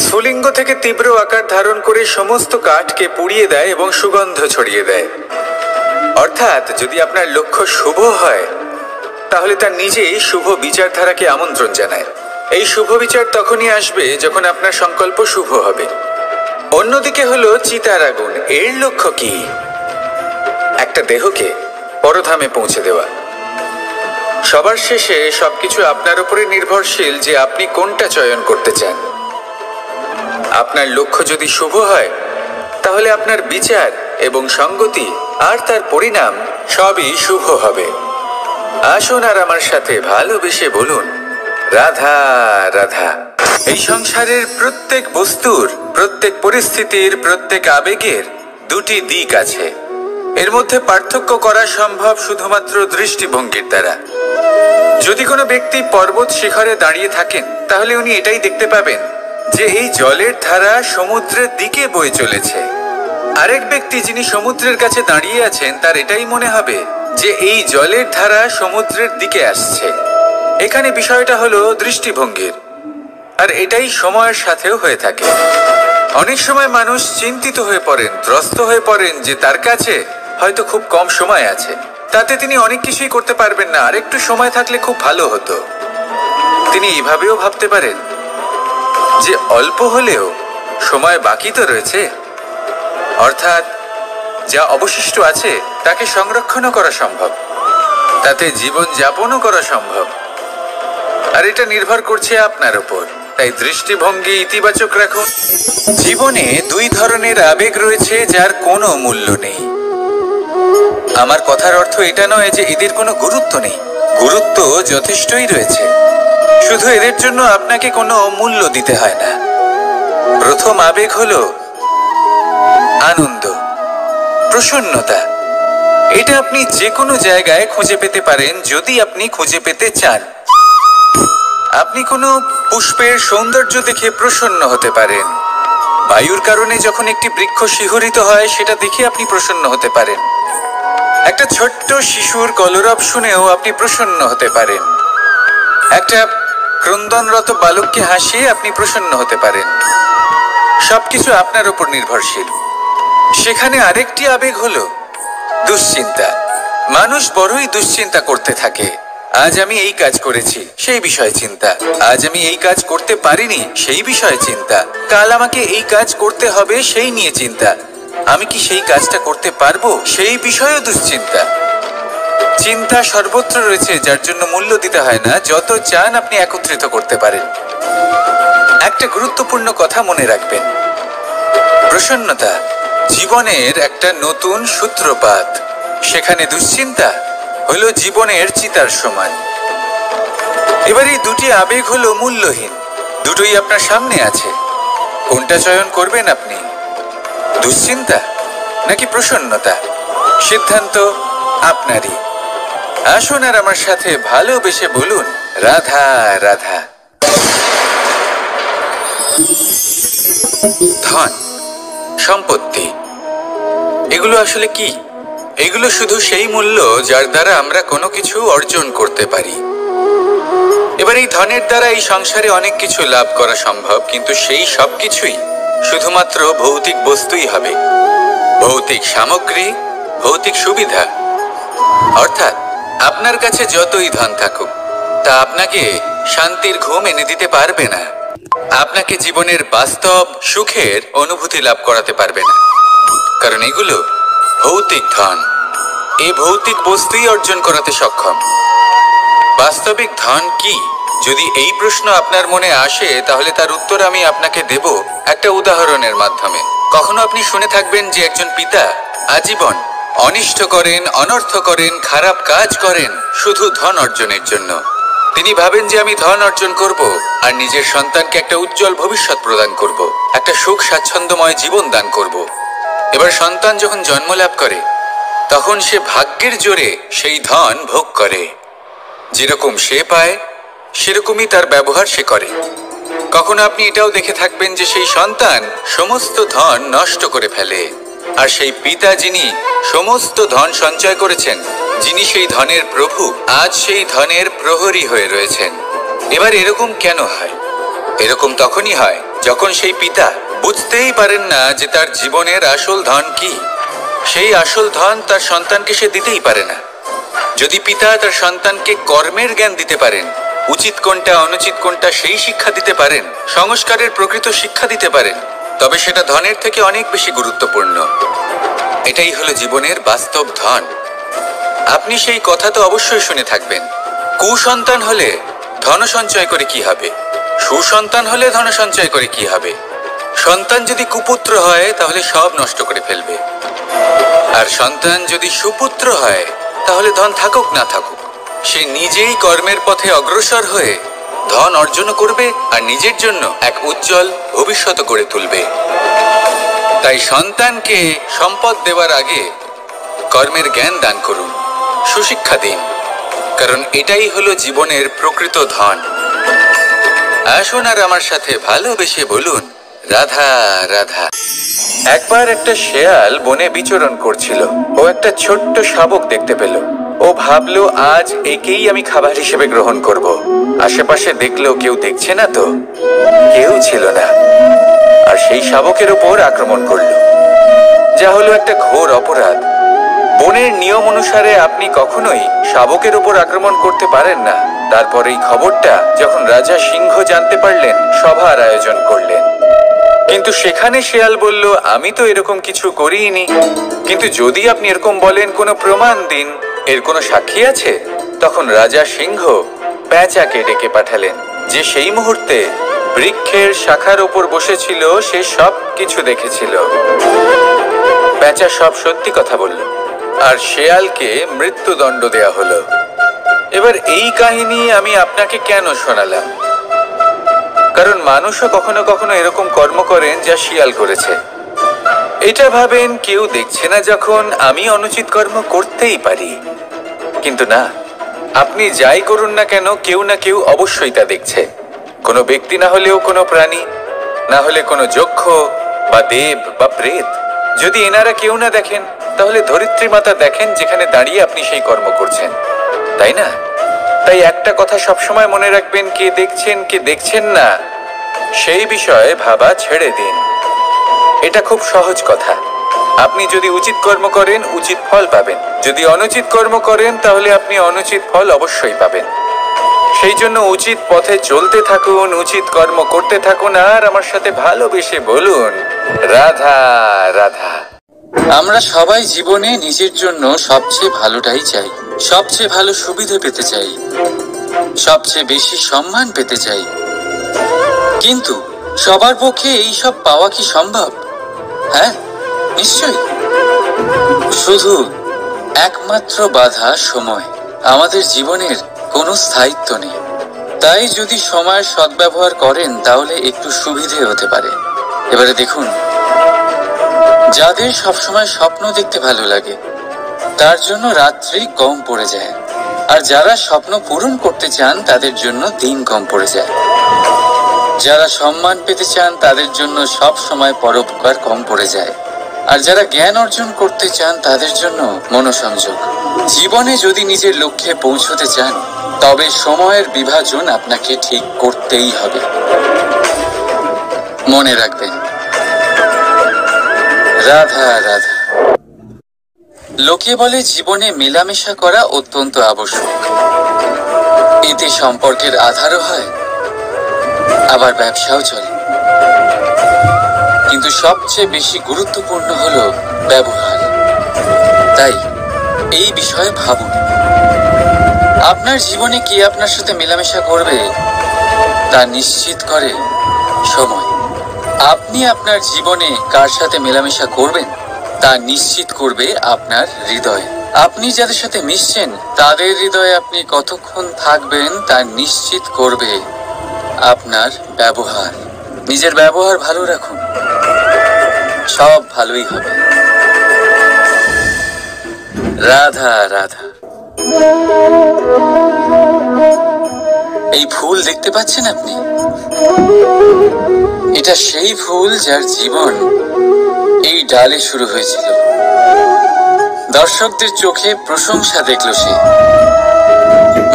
স্ফুলিঙ্গ থেকে তীব্র আকার ধারণ করে সমস্ত কাঠকে পুড়িয়ে দেয় এবং সুগন্ধ ছড়িয়ে দেয়। অর্থাৎ যদি আপনার লক্ষ্য শুভ হয় তাহলে তার নিজেই শুভ বিচারধারাকে আমন্ত্রণ জানায়। এই শুভ বিচার তখনই আসবে যখন আপনার সংকল্প শুভ হবে। অন্যদিকে হলো চিতার আগুন। এর লক্ষ্য কি? একটা দেহকে পরধামে পৌঁছে দেওয়া। সবার শেষে সবকিছু আপনার উপরে নির্ভরশীল যে আপনি কোনটা চয়ন করতে চান। আপনার লক্ষ্য যদি শুভ হয় তাহলে আপনার বিচার এবং সঙ্গতি আর তার পরিণাম সবই শুভ হবে। আসুন আর আমার সাথে ভালোবেসে বলুন, রাধা রাধা। এই সংসারের প্রত্যেক বস্তুর, প্রত্যেক পরিস্থিতির, প্রত্যেক আবেগের দুটি দিক আছে। এর মধ্যে পার্থক্য করা সম্ভব শুধুমাত্র দৃষ্টিভঙ্গির দ্বারা। যদি কোনো ব্যক্তি পর্বত শিখরে দাঁড়িয়ে থাকেন তাহলে উনি এটাই দেখতে পাবেন যে এই জলের ধারা সমুদ্রের দিকে বয়ে চলেছে। আরেক ব্যক্তি যিনি সমুদ্রের কাছে দাঁড়িয়ে আছেন তার এটাই মনে হবে যে এই জলের ধারা সমুদ্রের দিকে আসছে। এখানে বিষয়টা হলো দৃষ্টিভঙ্গির, আর এটাই সময়ের সাথেও হয়ে থাকে। অনেক সময় মানুষ চিন্তিত হয়ে পড়েন, ত্রস্ত হয়ে পড়েন যে তার কাছে হয়তো খুব কম সময় আছে, তাতে তিনি অনেক কিছুই করতে পারবেন না, আর একটু সময় থাকলে খুব ভালো হতো। তিনি এভাবেও ভাবতে পারেন যে অল্প হলেও সময় বাকি তো রয়েছে, অর্থাৎ যা অবশিষ্ট আছে তাকে সংরক্ষণও করা সম্ভব, তাতে জীবন যাপনও করা সম্ভব। আর এটা নির্ভর করছে আপনার উপর। তাই দৃষ্টিভঙ্গি ইতিবাচক রাখুন। জীবনে দুই ধরনের আবেগ রয়েছে যার কোনো মূল্য নেই। আমার কথার অর্থ এটা নয় যে এদের কোনো গুরুত্ব নেই, গুরুত্ব যথেষ্টই রয়েছে, শুধু এদের জন্য আপনাকে কোনো মূল্য দিতে হয় না। প্রথম আবেগ হলো আনন্দ, প্রসন্নতা। এটা আপনি যে কোনো জায়গায় খুঁজে পেতে পারেন যদি আপনি খুঁজে পেতে চান। আপনি কোনো পুষ্পের সৌন্দর্য দেখে প্রসন্ন হতে পারেন। বায়ুর কারণে যখন একটি বৃক্ষ শিহরিত হয় সেটা দেখে আপনি প্রসন্ন হতে পারেন। একটা ছোট্ট শিশুর কলরব শুনেও আপনি প্রসন্ন হতে পারেন। একটা ক্রন্দনরত বালককে হাসিয়ে আপনি প্রসন্ন হতে পারেন। সবকিছু আপনার উপর নির্ভরশীল। সেখানে আরেকটি আবেগ হলো দুশ্চিন্তা। মানুষ বড়ই দুশ্চিন্তা করতে থাকে। আজ আমি এই কাজ করেছি, সেই বিষয়ে চিন্তা। আজ আমি এই কাজ করতে পারিনি, সেই বিষয়ে চিন্তা। কাল আমাকে এই কাজ করতে হবে, সেই নিয়ে চিন্তা। আমি কি সেই কাজটা করতে পারবো, সেই বিষয়েও দুশ্চিন্তা। চিন্তা সর্বত্র রয়েছে, যার জন্য মূল্য দিতে হয় না। যত চান আপনি একত্রিত করতে পারেন। একটা গুরুত্বপূর্ণ কথা মনে রাখবেন, প্রসন্নতা জীবনের একটা নতুন সূত্রপাত। সেখানে দুশ্চিন্তা হলো জীবনের চিতার সমান। এবার এই দুটি আবেগ হলো মূল্যহীন, দুটোই আপনার সামনে আছে। কোনটা চয়ন করবেন আপনি, দুশ্চিন্তা নাকি প্রসন্নতা? সিদ্ধান্ত আপনারই। আসুন আর আমার সাথে ভালোবেসে বলুন, রাধা রাধা। ধন, সম্পত্তি, এগুলো আসলে কি? এগুলো শুধু সেই মূল্য যার দ্বারা আমরা কোনো কিছু অর্জন করতে পারি। এবার এই ধনের দ্বারা এই সংসারে অনেক কিছু লাভ করা সম্ভব, কিন্তু সেই সব কিছুই শুধুমাত্র ভৌতিক বস্তুই হবে, ভৌতিক সামগ্রী, ভৌতিক সুবিধা। অর্থাৎ আপনার কাছে যতই ধন থাকুক তা আপনাকে শান্তির ঘুম এনে দিতে পারবে না, আপনাকে জীবনের বাস্তব সুখের অনুভূতি লাভ করাতে পারবে না, কারণ এগুলো ভৌতিক ধন। এই ভৌতিক বস্তুই অর্জন করাতে সক্ষম। বাস্তবিক ধন কি? যদি এই প্রশ্ন আপনার মনে আসে তাহলে তার উত্তর আমি আপনাকে দেব একটা উদাহরণের মাধ্যমে। কখনো আপনি শুনে থাকবেন যে একজন পিতা আজীবন অনিষ্ট করেন, অনর্থ করেন, খারাপ কাজ করেন শুধু ধন অর্জনের জন্য। তিনি ভাবেন যে আমি ধন অর্জন করব আর নিজের সন্তানকে একটা উজ্জ্বল ভবিষ্যৎ প্রদান করব, একটা সুখ স্বাচ্ছন্দ্যময় জীবন দান করব। এবার সন্তান যখন জন্ম লাভ করে তখন সে ভাগ্যের জোরে সেই ধন ভোগ করে। যেরকম সে পায় সেরকমই তার ব্যবহার সে করে। কখনো আপনি এটাও দেখে থাকবেন যে সেই সন্তান সমস্ত ধন নষ্ট করে ফেলে, আর সেই পিতা যিনি সমস্ত ধন সঞ্চয় করেছেন, যিনি সেই ধনের প্রভু, আজ সেই ধনের প্রহরী হয়ে রয়েছেন। এবার এরকম কেন হয়? এরকম তখনই হয় যখন সেই পিতা বুঝতেই পারেন না যে তার জীবনের আসল ধন কি। সেই আসল ধন তার সন্তানকে সে দিতেই পারে না। যদি পিতা তার সন্তানকে কর্মের জ্ঞান দিতে পারেন, উচিত কোনটা অনুচিত কোনটা সেই শিক্ষা দিতে পারেন, সংস্কারের প্রকৃত শিক্ষা দিতে পারেন, তবে সেটা ধনের থেকে অনেক বেশি গুরুত্বপূর্ণ। এটাই হলো জীবনের বাস্তব ধন। আপনি সেই কথা তো অবশ্যই শুনে থাকবেন, কুসন্তান হলে ধন সঞ্চয় করে কি হবে, সুসন্তান হলে ধন সঞ্চয় করে কি হবে? সন্তান যদি কুপুত্র হয় তাহলে সব নষ্ট করে ফেলবে, আর সন্তান যদি সুপুত্র হয় তাহলে ধন থাকুক না থাকুক সে নিজেই কর্মের পথে অগ্রসর হয়ে ধন অর্জন করবে আর নিজের জন্য এক উজ্জ্বল ভবিষ্যৎ গড়ে তুলবে। তাই সন্তানকে সম্পদ দেওয়ার আগে কর্মের জ্ঞান দান করুন, সুশিক্ষা দিন, কারণ এটাই হলো জীবনের প্রকৃত ধন। আসুন আর আমার সাথে ভালোবেসে বলুন, রাধা রাধা। একবার একটা শেয়াল বনে বিচরণ করছিল। ও একটা ছোট্ট শাবক দেখতে পেল। ও ভাবলো, আজ একেই আমি খাবার হিসেবে গ্রহণ করব। আশেপাশে দেখলো কেউ দেখছে না তো, কেউ ছিল না, আর সেই শাবকের উপর আক্রমণ করলো, যা হলো একটা ঘোর অপরাধ। বনের নিয়ম অনুসারে আপনি কখনোই শাবকের উপর আক্রমণ করতে পারেন না। তারপর এই খবরটা যখন রাজা সিংহ জানতে পারলেন, সভার আয়োজন করলেন। কিন্তু সেখানে শেয়াল বলল, আমি তো এরকম কিছু করিনি। কিন্তু যদি আপনি এরকম বলেন, কোনো প্রমাণ দিন, এর কোনো সাক্ষী আছে? তখন রাজা সিংহ পেঁচাকে ডেকে পাঠালেন, যে সেই মুহূর্তে বৃক্ষের শাখার উপর বসেছিল, সে সব কিছু দেখেছিল। পেঁচা সব সত্যি কথা বলল, আর শেয়ালকে মৃত্যুদণ্ড দেয়া হলো। এবার এই কাহিনী আমি আপনাকে কেন শোনালাম? কারণ মানুষও কখনো কখনো এরকম কর্ম করেন যা শিয়াল করেছে। এটা ভাবেন কেউ দেখছে না, যখন আমি অনুচিত কর্ম করতেই পারি। কিন্তু না, আপনি যাই করুন না কেন, কেউ না কেউ অবশ্যই তা দেখছে। কোনো ব্যক্তি না হলেও কোনো প্রাণী, না হলে কোনো যক্ষ বা দেব বা প্রেত। যদি এনারা কেউ না দেখেন, তাহলে ধরিত্রী মাতা দেখেন, যেখানে দাঁড়িয়ে আপনি সেই কর্ম করছেন, তাই না? তাই একটা কথা সবসময় মনে রাখবেন, কে দেখছেন কে দেখছেন না সেই বিষয়ে ভাবা ছেড়ে দিন। এটা খুব সহজ কথা। আপনি যদি উচিত কর্ম করেন, উচিত ফল পাবেন। যদি অনুচিত কর্ম করেন, তাহলে আপনি অনুচিত ফল অবশ্যই পাবেন। সেই জন্য উচিত পথে চলতে থাকুন, উচিত কর্ম করতে থাকুন, আর আমার সাথে ভালোবেসে বলুন, রাধা রাধা। আমরা সবাই জীবনে নিজের জন্য সবচেয়ে ভালোটাই চাই, সবচেয়ে ভালো সুবিধে পেতে চাই, সবচেয়ে বেশি সম্মান পেতে চাই। কিন্তু সবার পক্ষে এই সব পাওয়া কি সম্ভব? হ্যাঁ, নিশ্চয়ই। শুধু একমাত্র বাধা সময়। আমাদের জীবনের কোনো স্থায়িত্ব নেই। তাই যদি সময়ের সদ্ব্যবহার করেন, তাহলে একটু সুবিধে হতে পারে। এবারে দেখুন, যাদের সবসময় স্বপ্ন দেখতে ভালো লাগে, তার জন্য রাত্রি কম পড়ে যায়। আর যারা স্বপ্ন পূরণ করতে চান, তাদের জন্য দিন কম পড়ে যায়। যারা সম্মান পেতে চান, তাদের জন্য সব সময় পরোপকার কম পড়ে যায়। আর যারা জ্ঞান অর্জন করতে চান, তাদের জন্য মনোসংযোগ। জীবনে যদি নিজের লক্ষ্যে পৌঁছতে চান, তবে সময়ের বিভাজন আপনাকে ঠিক করতেই হবে। মনে রাখবেন, রাধা রাধা। লোকে বলে জীবনে মেলামেশা করা অত্যন্ত আবশ্যক। এতে সম্পর্কের আধারও হয়, আবার ব্যবসাও চলে। কিন্তু সবচেয়ে বেশি গুরুত্বপূর্ণ হলো ব্যবহার। তাই এই বিষয়ে ভাবুন, আপনার জীবনে কে আপনার সাথে মেলামেশা করবে তা নিশ্চিত করে সময়। আপনি আপনার জীবনে কার সাথে মেলামেশা করবেন তা নিশ্চিত করবে আপনার হৃদয়। আপনি যাদের সাথে মিশছেন, তাদের হৃদয়ে আপনি কতক্ষণ থাকবেন তা নিশ্চিত করবে আপনার ব্যবহার। নিজের ব্যবহার ভালো রাখুন, সব ভালোই হবে। রাধা রাধা। এই ফুল দেখতে পাচ্ছেন আপনি? এটা সেই ফুল যার জীবন এই ডালে শুরু হয়েছিল। দর্শকদের চোখে প্রশংসা দেখলো সে।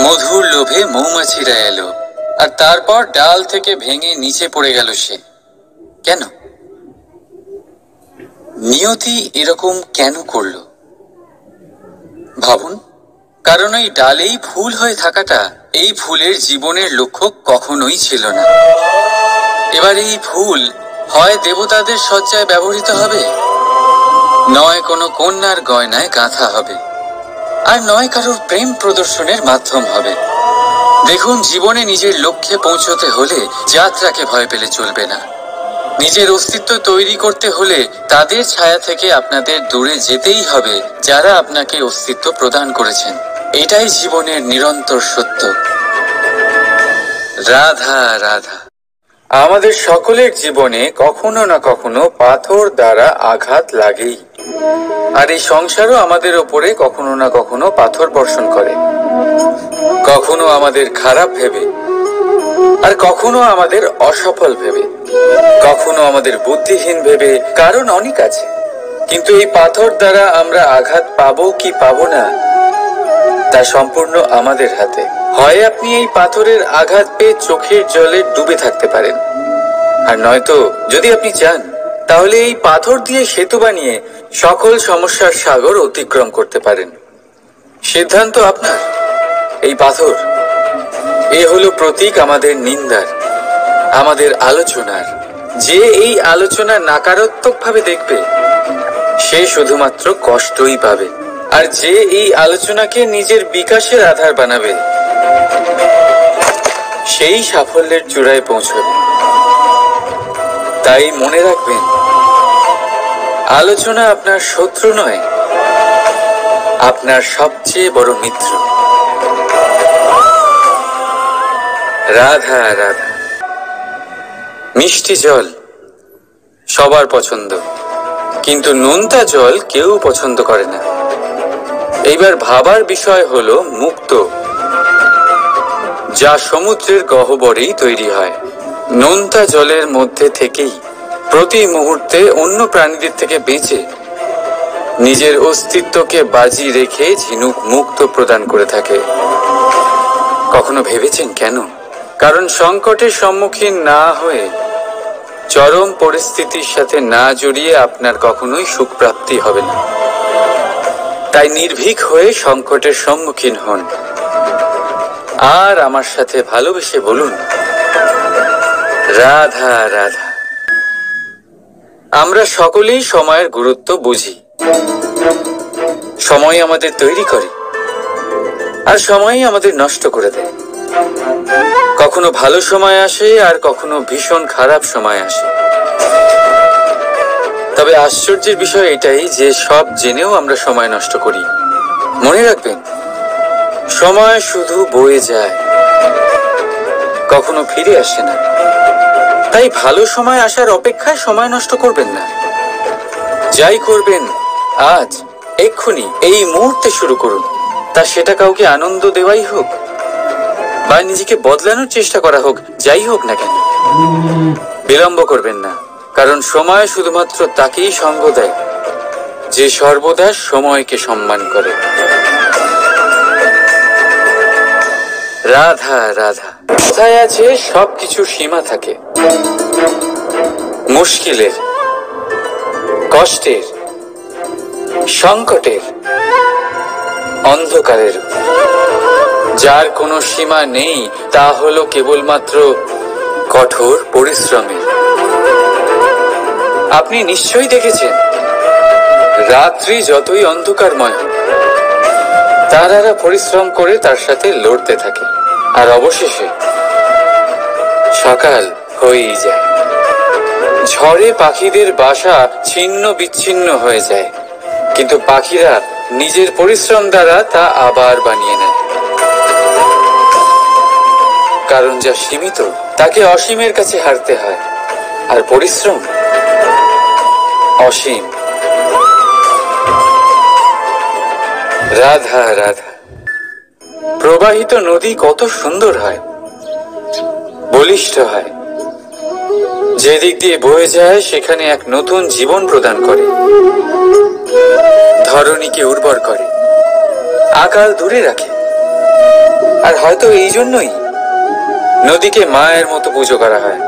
মধুর লোভে মৌমাছিরা এলো, আর তারপর ডাল থেকে ভেঙে নিচে পড়ে গেল সে। কেন? নিয়তি এরকম কেন করলো? ভাবুন। কারণ এই ডালেই ফুল হয়ে থাকাটা এই ফুলের জীবনের লক্ষ্য কখনোই ছিল না। এবার এই ফুল হয় দেবতাদের সজ্জায় ব্যবহৃত হবে, নয় কোনো কন্যার গয়নায় গাঁথা হবে, আর নয় কারোর প্রেম প্রদর্শনের মাধ্যম হবে। দেখুন, জীবনে নিজের লক্ষ্যে পৌঁছতে হলে যাত্রাকে ভয় পেলে চলবে না। নিজের অস্তিত্ব তৈরি করতে হলে তাদের ছায়া থেকে আপনাদের দূরে যেতেই হবে যারা আপনাকে অস্তিত্ব প্রদান করেছেন। এটাই জীবনের নিরন্তর সত্য। রাধা রাধা। আমাদের সকলের জীবনে কখনো না কখনো পাথর দ্বারা আঘাত লাগেই, আর এই সংসারও আমাদের ওপরে কখনো না কখনো পাথর বর্ষণ করে। কখনো আমাদের খারাপ ভেবে, আর কখনো আমাদের অসফল ভেবে, কখনো আমাদের বুদ্ধিহীন ভেবে। কারণ অনেক আছে, কিন্তু এই পাথর দ্বারা আমরা আঘাত পাবো কি পাবো না তা সম্পূর্ণ আমাদের হাতে। হয় আপনি এই পাথরের আঘাত পেয়ে চোখের জলে ডুবে থাকতে পারেন, আর নয়তো যদি আপনি চান তাহলে এই পাথর দিয়ে সেতু বানিয়ে সকল সমস্যার সাগর অতিক্রম করতে পারেন। সিদ্ধান্ত আপনার। এই পাথর এ হলো প্রতীক আমাদের নিন্দার, আমাদের আলোচনার। যে এই আলোচনা নাকারাত্মক ভাবে দেখবে সে শুধুমাত্র কষ্টই পাবে, আর যে এই আলোচনাকে নিজের বিকাশের আধার বানাবে সেই সাফল্যের চূড়ায় পৌঁছবে। তাই মনে রাখবেন, আলোচনা আপনার শত্রু নয়, আপনার সবচেয়ে বড় মিত্র। রাধা রাধা। মিষ্টি জল সবার পছন্দ, কিন্তু নোনতা জল কেউ পছন্দ করে না। এইবার ভাবার বিষয় হলো মুক্ত, যা সমুদ্রের গহ্বরেই তৈরি হয়। নোনতা জলের মধ্যে থেকেই প্রতি মুহূর্তে অন্য প্রাণীদের থেকে বেঁচে নিজের অস্তিত্বকে বাজি রেখে ঝিনুক মুক্ত প্রদান করে থাকে। কখনো ভেবেছেন কেন? কারণ সংকটের সম্মুখীন না হয়ে, চরম পরিস্থিতির সাথে না জড়িয়ে আপনার কখনোই সুখ প্রাপ্তি হবে না। তাই নির্ভীক হয়ে সংকটের সম্মুখীন হন, আর আমার সাথে ভালোবেসে বলুন রাধা রাধা। আমরা সকলেই সময়ের গুরুত্ব বুঝি। সময় আমাদের তৈরি করে, আর সময়ই আমাদের নষ্ট করে দেয়। কখনো ভালো সময় আসে, আর কখনো ভীষণ খারাপ সময় আসে। তবে আশ্চর্যের বিষয় এটাই যে সব জেনেও আমরা সময় নষ্ট করি। মনে রাখবেন, সময় শুধু বয়ে যায়, কখনো ফিরে আসে না। তাই ভালো সময় আসার অপেক্ষায় সময় নষ্ট করবেন না। যাই করবেন আজ, এক্ষুনি, এই মুহূর্তে শুরু করুন। তা সেটা কাউকে আনন্দ দেওয়াই হোক, বা নিজেকে বদলানোর চেষ্টা করা হোক, যাই হোক না কেন, বিলম্ব করবেন না। কারণ সময় শুধুমাত্র তাকেই সঙ্গ দেয় যে সর্বদা সময়কে সম্মান করে। রাধা রাধা। কোথায় আছে সবকিছু সীমা থাকে, মুশকিলের, কষ্টের, সংকটের, অন্ধকারের। যার কোনো সীমা নেই তা হলো কেবলমাত্র কঠোর পরিশ্রমের। আপনি নিশ্চয়ই দেখেছেন, রাত্রি যতই অন্ধকারময় হোক, তারারা পরিশ্রম করে তার সাথে লড়তে থাকে, আর অবশেষে সকাল হয়েই যায়। ঝড়ে পাখিদের বাসা ছিন্ন বিচ্ছিন্ন হয়ে যায়, কিন্তু পাখিরা নিজের পরিশ্রম দ্বারা তা আবার বানিয়ে নেয়। কারণ যা সীমিত তাকে অসীমের কাছে হারতে হয়, আর পরিশ্রম অসীম। রাধা রাধা। প্রবাহিত নদী কত সুন্দর হয়, বলিষ্ঠ হয়। যেদিক দিয়ে বয়ে যায় সেখানে এক নতুন জীবন প্রদান করে, ধরণীকে উর্বর করে, আকাল দূরে রাখে। আর হয়তো এই জন্যই নদীকে মায়ের মতো পুজো করা হয়।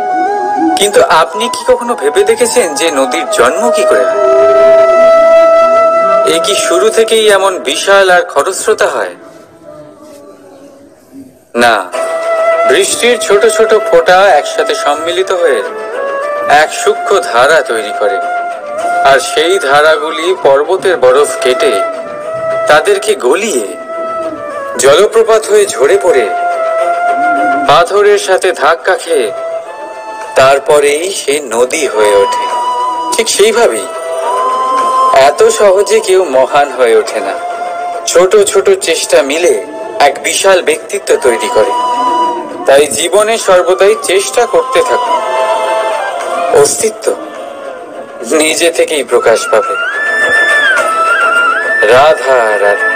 কিন্তু আপনি কি কখনো ভেবে দেখেছেন যে নদীর জন্ম কি করে হয়? এ কি শুরু থেকেই এমন বিশাল আর খরস্রোতা হয়? না, বৃষ্টির ছোট ছোট ফোঁটা একসাথে সম্মিলিত হয়ে এক সূক্ষ্ম ধারা তৈরি করে, আর সেই ধারাগুলি পর্বতের বরফ কেটে তাদেরকে গলিয়ে জলপ্রপাত হয়ে ঝরে পড়ে পাথরের সাথে ধাক্কা খেয়ে তারপরেই সে নদী হয়ে ওঠে। ঠিক সেইভাবেই এত সহজে কেউ মহান হয়ে ওঠে না। ছোট ছোট চেষ্টা মিলে এক বিশাল ব্যক্তিত্ব তৈরি করে। তাই জীবনে সর্বদাই চেষ্টা করতে থাকুন। অস্তিত্ব নিজে থেকেই প্রকাশ পাবে। রাধা রাধা।